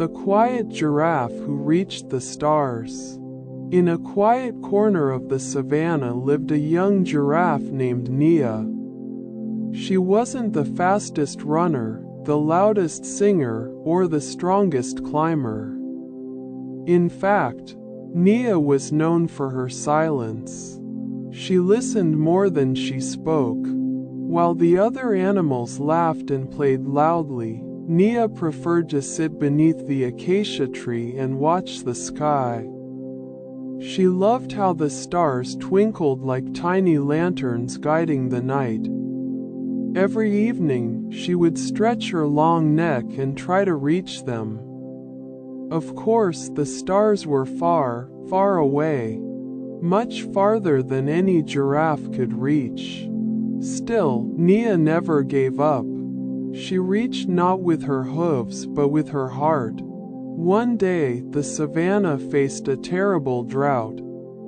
The quiet giraffe who reached the stars. In a quiet corner of the savanna lived a young giraffe named Nia. She wasn't the fastest runner, the loudest singer, or the strongest climber. In fact, Nia was known for her silence. She listened more than she spoke. While the other animals laughed and played loudly, Nia preferred to sit beneath the acacia tree and watch the sky. She loved how the stars twinkled like tiny lanterns guiding the night. Every evening, she would stretch her long neck and try to reach them. Of course, the stars were far, far away, much farther than any giraffe could reach. Still, Nia never gave up. She reached not with her hooves but with her heart. One day, the savanna faced a terrible drought.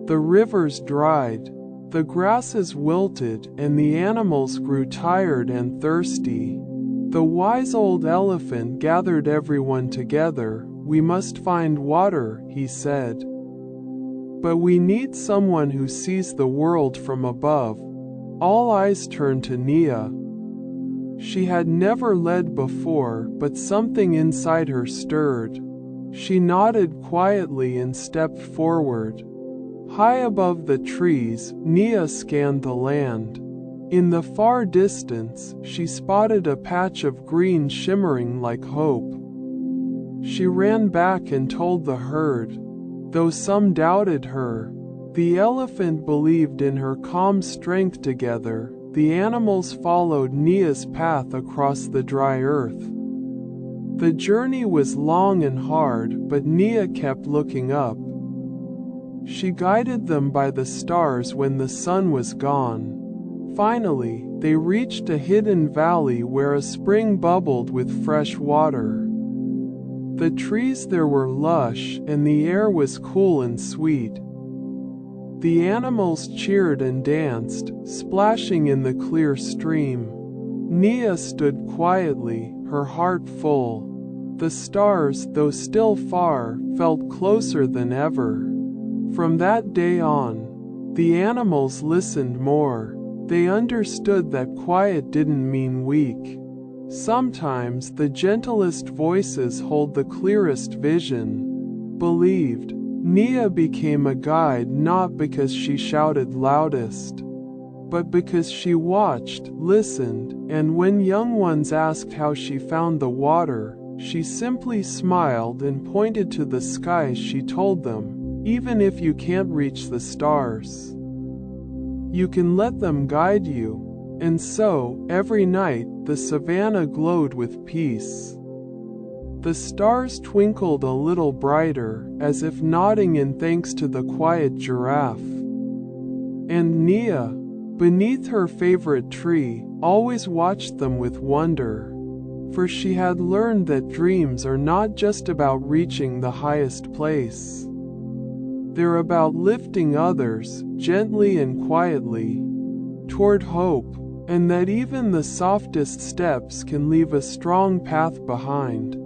The rivers dried, the grasses wilted, and the animals grew tired and thirsty. The wise old elephant gathered everyone together. "We must find water," he said. "But we need someone who sees the world from above." All eyes turned to Nia. She had never led before, but something inside her stirred. She nodded quietly and stepped forward. High above the trees, Nia scanned the land. In the far distance, she spotted a patch of green shimmering like hope. She ran back and told the herd. Though some doubted her, the elephant believed in her calm strength. Together, the animals followed Nia's path across the dry earth. The journey was long and hard, but Nia kept looking up. She guided them by the stars when the sun was gone. Finally, they reached a hidden valley where a spring bubbled with fresh water. The trees there were lush, and the air was cool and sweet. The animals cheered and danced, splashing in the clear stream. Nia stood quietly, her heart full. The stars, though still far, felt closer than ever. From that day on, the animals listened more. They understood that quiet didn't mean weak. Sometimes the gentlest voices hold the clearest vision. Believed, Nia became a guide not because she shouted loudest, but because she watched, listened, and when young ones asked how she found the water, she simply smiled and pointed to the sky. She told them, "Even if you can't reach the stars, you can let them guide you." And so, every night, the savanna glowed with peace. The stars twinkled a little brighter, as if nodding in thanks to the quiet giraffe. And Nia, beneath her favorite tree, always watched them with wonder. For she had learned that dreams are not just about reaching the highest place. They're about lifting others, gently and quietly, toward hope, and that even the softest steps can leave a strong path behind.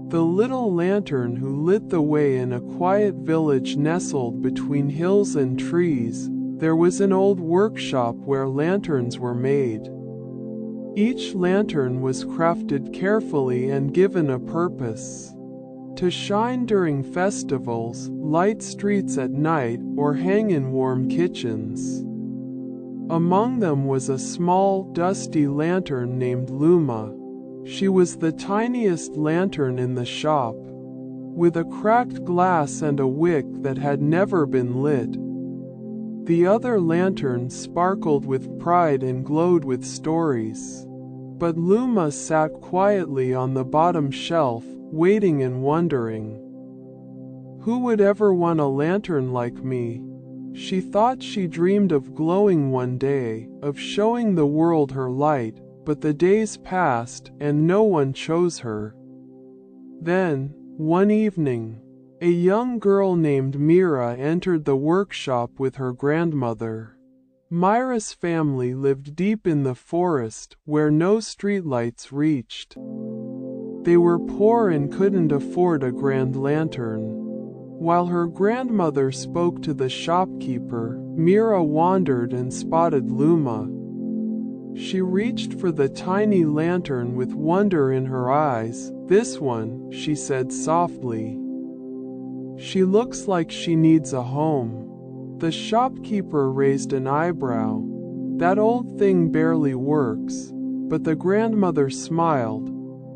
The little lantern who lit the way in a quiet village nestled between hills and trees. There was an old workshop where lanterns were made. Each lantern was crafted carefully and given a purpose: to shine during festivals, light streets at night, or hang in warm kitchens. Among them was a small, dusty lantern named Luma. She was the tiniest lantern in the shop, with a cracked glass and a wick that had never been lit. The other lanterns sparkled with pride and glowed with stories. But Luma sat quietly on the bottom shelf, waiting and wondering. Who would ever want a lantern like me? She thought. She dreamed of glowing one day, of showing the world her light, but the days passed and no one chose her. Then, one evening, a young girl named Mira entered the workshop with her grandmother. Myra's family lived deep in the forest, where no streetlights reached. They were poor and couldn't afford a grand lantern. While her grandmother spoke to the shopkeeper, Mira wandered and spotted Luma. She reached for the tiny lantern with wonder in her eyes. "This one," she said softly. "She looks like she needs a home." The shopkeeper raised an eyebrow. "That old thing barely works." But the grandmother smiled.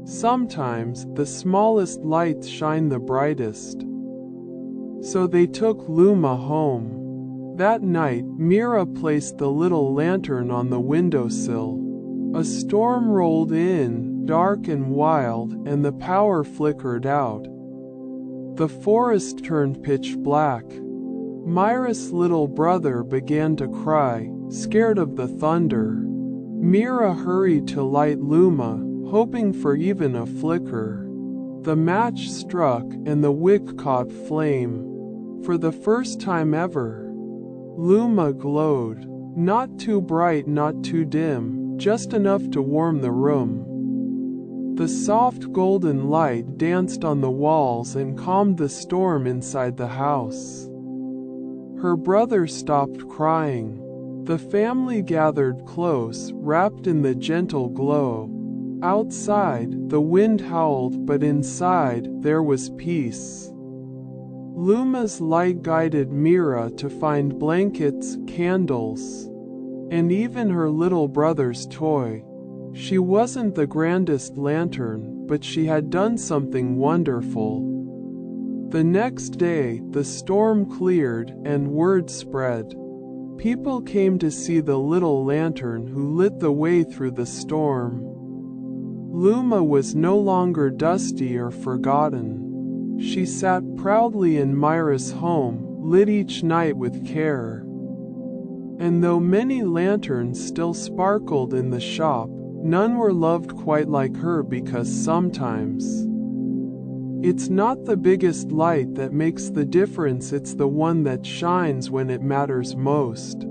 "Sometimes the smallest lights shine the brightest." So they took Luma home. That night, Mira placed the little lantern on the windowsill. A storm rolled in, dark and wild, and the power flickered out. The forest turned pitch black. Myra's little brother began to cry, scared of the thunder. Mira hurried to light Luma, hoping for even a flicker. The match struck and the wick caught flame. For the first time ever, Luma glowed. Not too bright, not too dim, just enough to warm the room. The soft golden light danced on the walls and calmed the storm inside the house. Her brother stopped crying. The family gathered close, wrapped in the gentle glow. Outside, the wind howled, but inside, there was peace. Luma's light guided Mira to find blankets, candles, and even her little brother's toy. She wasn't the grandest lantern, but she had done something wonderful. The next day, the storm cleared, and word spread. People came to see the little lantern who lit the way through the storm. Luma was no longer dusty or forgotten. She sat proudly in Myra's home, lit each night with care. And though many lanterns still sparkled in the shop, none were loved quite like her, because sometimes it's not the biggest light that makes the difference, it's the one that shines when it matters most.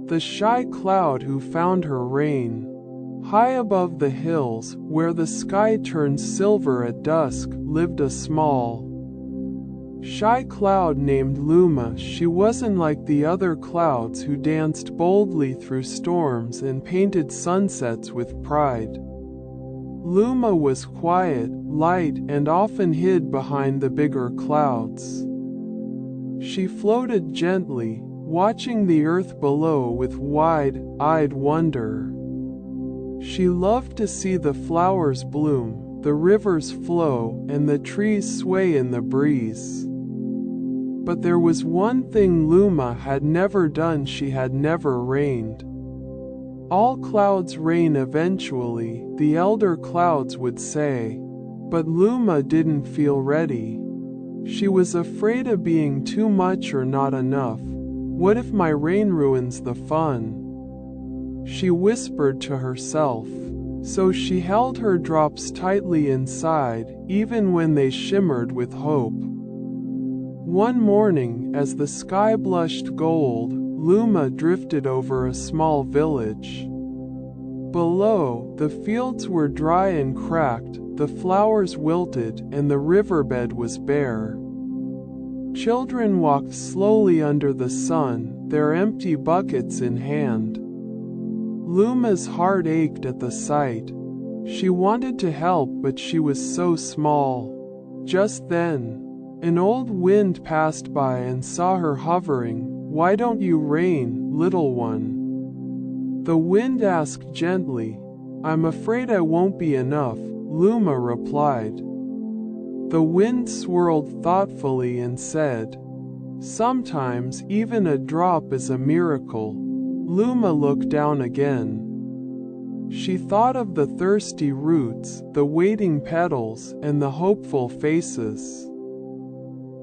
The shy cloud who found her rain. High above the hills, where the sky turns silver at dusk, lived a small, shy cloud named Luma. She wasn't like the other clouds who danced boldly through storms and painted sunsets with pride. Luma was quiet, light, and often hid behind the bigger clouds. She floated gently, watching the earth below with wide-eyed wonder. She loved to see the flowers bloom, the rivers flow, and the trees sway in the breeze. But there was one thing Luma had never done: she had never rained. All clouds rain eventually, the elder clouds would say. But Luma didn't feel ready. She was afraid of being too much or not enough. What if my rain ruins the fun? She whispered to herself. So she held her drops tightly inside, even when they shimmered with hope. One morning, as the sky blushed gold, Luma drifted over a small village. Below, the fields were dry and cracked, the flowers wilted, and the riverbed was bare. Children walked slowly under the sun, their empty buckets in hand. Luma's heart ached at the sight. She wanted to help, but she was so small. Just then, an old wind passed by and saw her hovering. "Why don't you rain, little one?" The wind asked gently. "I'm afraid I won't be enough," Luma replied. The wind swirled thoughtfully and said, "Sometimes even a drop is a miracle." Luma looked down again. She thought of the thirsty roots, the waiting petals, and the hopeful faces.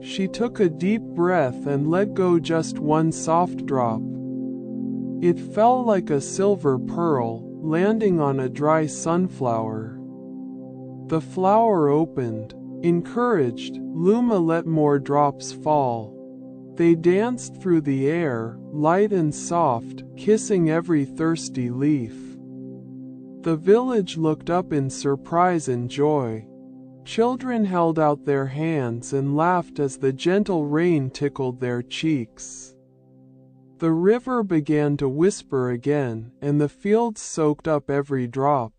She took a deep breath and let go just one soft drop. It fell like a silver pearl, landing on a dry sunflower. The flower opened. Encouraged, Luma let more drops fall. They danced through the air, light and soft, kissing every thirsty leaf. The village looked up in surprise and joy. Children held out their hands and laughed as the gentle rain tickled their cheeks. The river began to whisper again, and the fields soaked up every drop.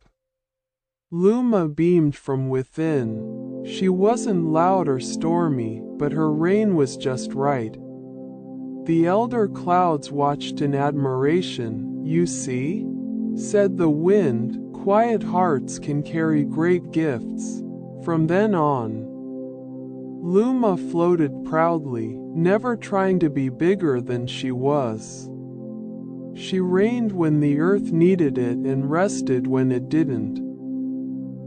Luma beamed from within. She wasn't loud or stormy, but her rain was just right. The elder clouds watched in admiration. "You see?" said the wind, "quiet hearts can carry great gifts." From then on, Luma floated proudly, never trying to be bigger than she was. She rained when the earth needed it and rested when it didn't.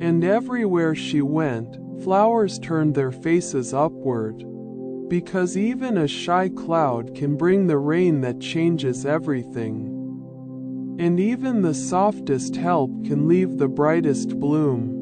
And everywhere she went, flowers turned their faces upward. Because even a shy cloud can bring the rain that changes everything. And even the softest help can leave the brightest bloom.